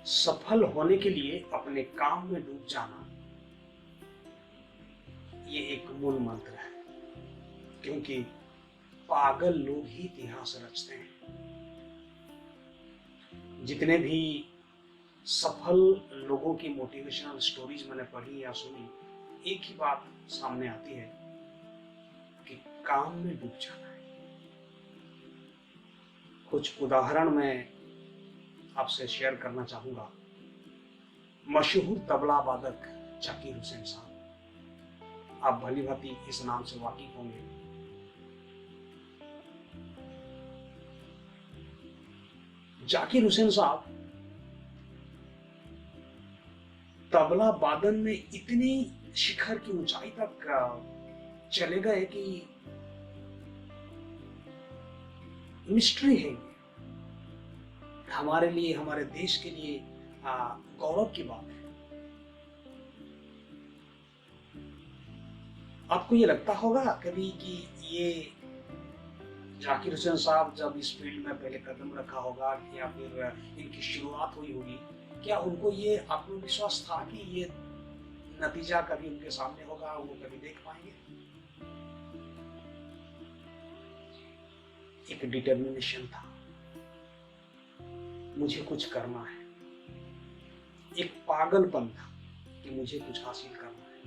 सफल होने के लिए अपने काम में डूब जाना, ये एक मूल मंत्र है। क्योंकि पागल लोग ही इतिहास रचते हैं। जितने भी सफल लोगों की मोटिवेशनल स्टोरीज मैंने पढ़ी या सुनी, एक ही बात सामने आती है कि काम में डूब जाना है। कुछ उदाहरण मैं आपसे शेयर करना चाहूंगा। मशहूर तबला वादक जाकिर हुसैन साहब, आप भली भांति इस नाम से वाकिफ होंगे। जाकिर हुसैन साहब तबला वादन में इतनी शिखर की ऊंचाई तक चले गए कि मिस्ट्री है ये। हमारे लिए, हमारे देश के लिए गौरव की बात है। आपको ये लगता होगा कभी कि ये जाकिर हुसैन साहब जब इस फील्ड में पहले कदम रखा होगा या फिर इनकी शुरुआत हुई होगी, क्या उनको ये आत्मविश्वास था कि ये नतीजा कभी उनके सामने होगा, वो कभी देख पाएंगे? एक डिटर्मिनेशन था, मुझे कुछ करना है। एक पागलपन था कि मुझे कुछ हासिल करना है,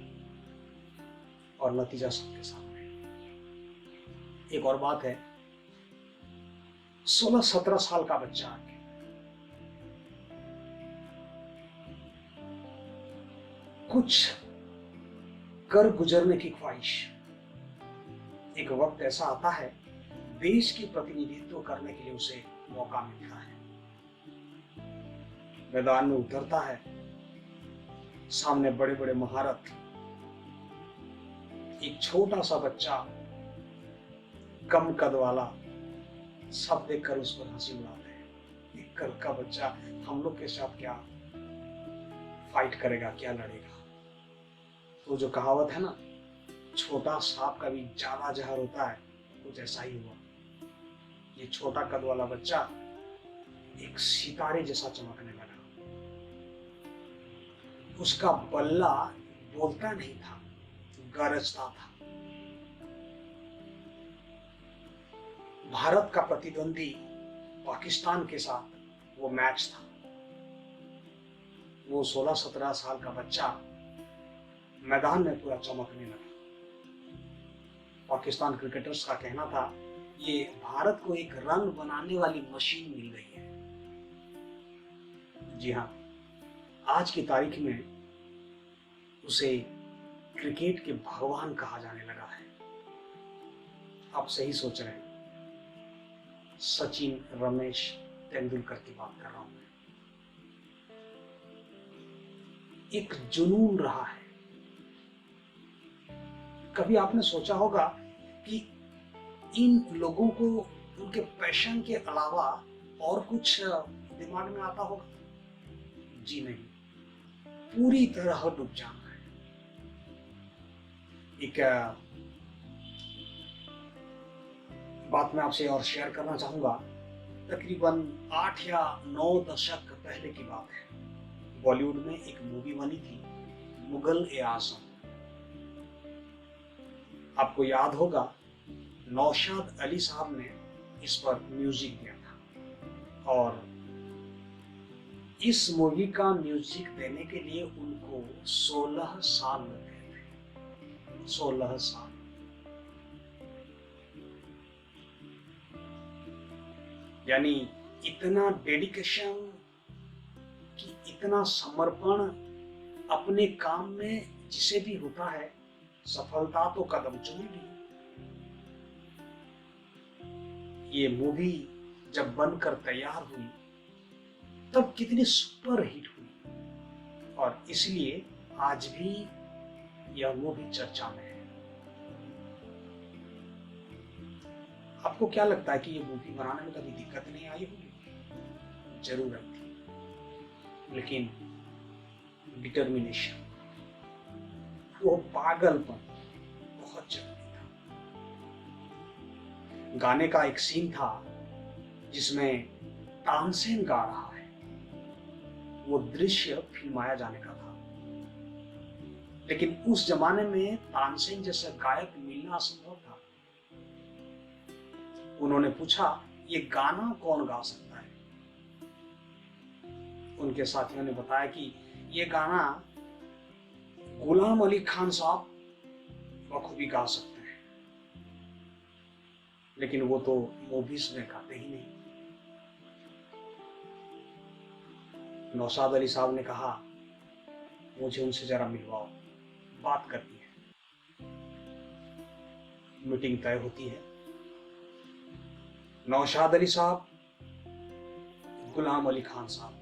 और नतीजा सबके सामने। एक और बात है, 16-17 साल का बच्चा आके कुछ कर गुजरने की ख्वाहिश। एक वक्त ऐसा आता है, देश की प्रतिनिधित्व करने के लिए उसे मौका मिलता है। मैदान में उतरता है, सामने बड़े बड़े महारथ। एक छोटा सा बच्चा, कम कद वाला, सब देखकर उस पर हंसी उड़ाते हैं। एक कद का बच्चा हम लोग के साथ क्या फाइट करेगा, क्या लड़ेगा? तो जो कहावत है ना, छोटा सांप का भी ज्यादा जहर होता है, कुछ ऐसा ही हुआ। ये छोटा कद वाला बच्चा एक सितारे जैसा चमकने लगा। उसका बल्ला बोलता नहीं था, गरजता था। भारत का प्रतिद्वंदी पाकिस्तान के साथ वो मैच था। वो 16-17 साल का बच्चा मैदान में पूरा चमकने लगा। पाकिस्तान क्रिकेटर्स का कहना था, ये भारत को एक रन बनाने वाली मशीन मिल गई है। जी हाँ, आज की तारीख में उसे क्रिकेट के भगवान कहा जाने लगा है। आप सही सोच रहे हैं, सचिन रमेश तेंदुलकर की बात कर रहा हूं मैं। एक जुनून रहा है। कभी आपने सोचा होगा कि इन लोगों को उनके पैशन के अलावा और कुछ दिमाग में आता होगा? जी नहीं, पूरी तरह डूब जाना है। एक बात मैं आपसे और शेयर करना चाहूंगा। तकरीबन 8 या 9 दशक पहले की बात है। बॉलीवुड में एक मूवी बनी थी, मुगल-ए-आजम। आपको याद होगा, नौशाद अली साहब ने इस पर म्यूजिक दिया था, और इस मूवी का म्यूजिक देने के लिए उनको 16 साल लग गए थे। 16 साल। यानी इतना डेडिकेशन, कि इतना समर्पण अपने काम में जिसे भी होता है, सफलता तो कदम चूमेगी। ये मूवी जब बनकर तैयार हुई तब कितनी सुपर हिट हुई, और इसलिए आज भी यह मूवी चर्चा में है। आपको क्या लगता है कि ये मूवी बनाने में कभी दिक्कत नहीं आई होगी? जरूर आई थी, लेकिन डिटर्मिनेशन, वो पागलपन बहुत जरूरी था। गाने का एक सीन था जिसमें तानसेन गा रहा है। वो दृश्य फिल्माया जाने का था। लेकिन उस जमाने में तानसेन जैसा गायक मिलना असंभव था। उन्होंने पूछा, ये गाना कौन गा सकता है? उनके साथियों ने बताया कि ये गाना गुलाम अली खान साहब बखूबी गा सकते हैं, लेकिन वो तो मूवीज में गाते ही नहीं। नौशाद अली साहब ने कहा, मुझे उनसे जरा मिलवाओ, बात करनी है। मीटिंग तय होती है। नौशाद अली साहब, गुलाम अली खान साहब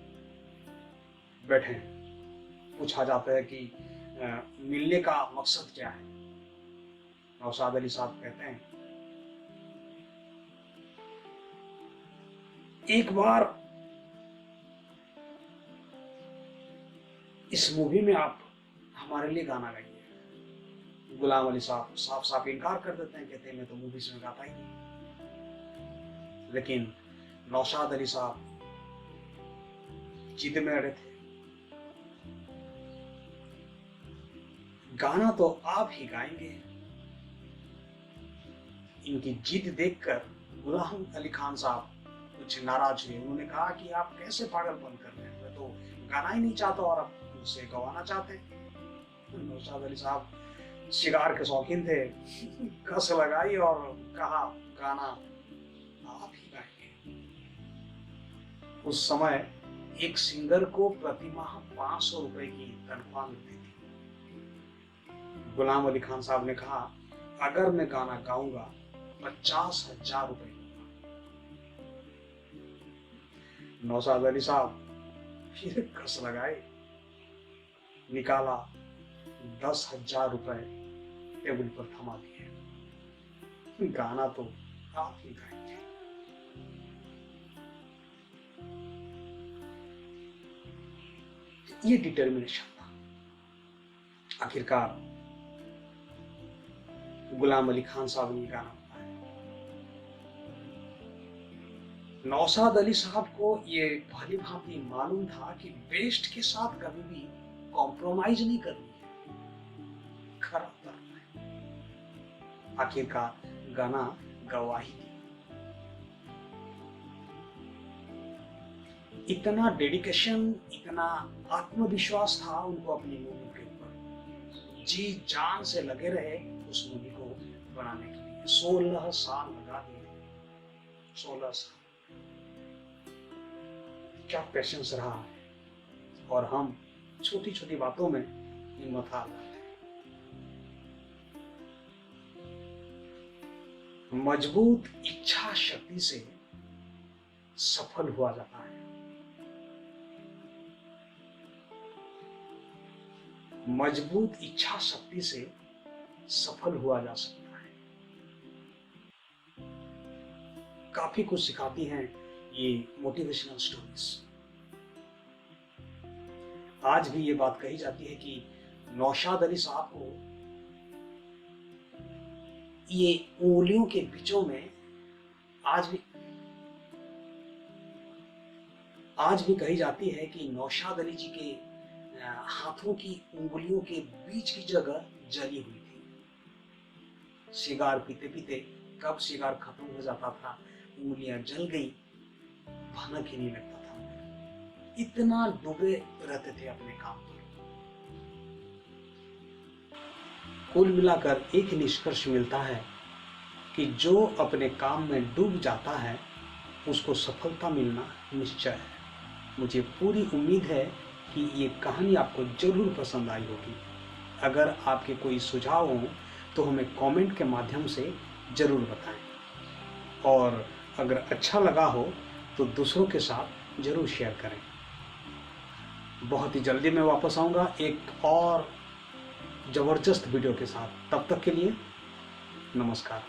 बैठे हैं। पूछा जाता है कि मिलने का मकसद क्या है? नौशाद अली साहब कहते हैं, एक बार इस मूवी में आप हमारे लिए गाना गाइए। गुलाम अली साहब साफ साफ इनकार कर देते हैं, कहते हैं मैं तो मूवीज में गाता ही नहीं। लेकिन नौशाद अली साहब जिद में अड़े थे, गाना तो आप ही गाएंगे। इनकी जिद देखकर गुलाम अली खान साहब कुछ नाराज हुए। उन्होंने कहा कि आप कैसे पागलपन कर रहे हैं, मैं तो गाना ही नहीं चाहता और आप मुझसे गवाना चाहते हैं। नौशाद अली साहब शिकार के शौकीन थे, कस लगाई और कहा, गाना आप ही गाएंगे। उस समय एक सिंगर को प्रतिमाह 500 रुपए की तनख्वाह मिलती थी। गुलाम अली खान साहब ने कहा, अगर मैं गाना गाऊंगा 50,000 रुपए दूंगा। नौशाद अली साहब फिर कस लगाए, निकाला 10,000 रुपए टेबल पर थमा दिए। गाना तो आप ही गाएंगे। ये डिटर्मिनेशन था। आखिरकार गुलाम अली खान साहब ने गाना बताया। नौशाद अली साहब को ये भली भांति मालूम था कि बेस्ट के साथ कभी भी कॉम्प्रोमाइज नहीं करनी है, खराब करना है। आखिरकार गाना गवाही दी। इतना डेडिकेशन, इतना आत्मविश्वास था उनको अपनी मूवी के ऊपर। जी जान से लगे रहे उस मूवी को बनाने के लिए। 16 साल लगा दिए। 16 साल, क्या पेशेंस रहा है। और हम छोटी छोटी बातों में हिम्मत हार जाते हैं। मजबूत इच्छा शक्ति से सफल हुआ जाता है। मजबूत इच्छा शक्ति से सफल हुआ जा सकता है। काफी कुछ सिखाती हैं ये मोटिवेशनल स्टोरीज। आज भी ये बात कही जाती है कि नौशाद अली साहब को ये उंगलियों के बीचों में आज भी कही जाती है कि नौशाद अली जी के हाथों की उंगलियों के बीच की जगह जली हुई थी। सिगार पीते पीते कब सिगार खत्म हो जाता था, उंगलियां जल गई, भनक ही नहीं लगता था। इतना डूबे रहते थे अपने काम पर। कुल मिलाकर एक निष्कर्ष मिलता है कि जो अपने काम में डूब जाता है उसको सफलता मिलना निश्चय है। मुझे पूरी उम्मीद है कि ये कहानी आपको जरूर पसंद आई होगी। अगर आपके कोई सुझाव हो तो हमें कमेंट के माध्यम से जरूर बताएं, और अगर अच्छा लगा हो तो दूसरों के साथ जरूर शेयर करें। बहुत ही जल्दी मैं वापस आऊँगा एक और ज़बरदस्त वीडियो के साथ। तब तक के लिए नमस्कार।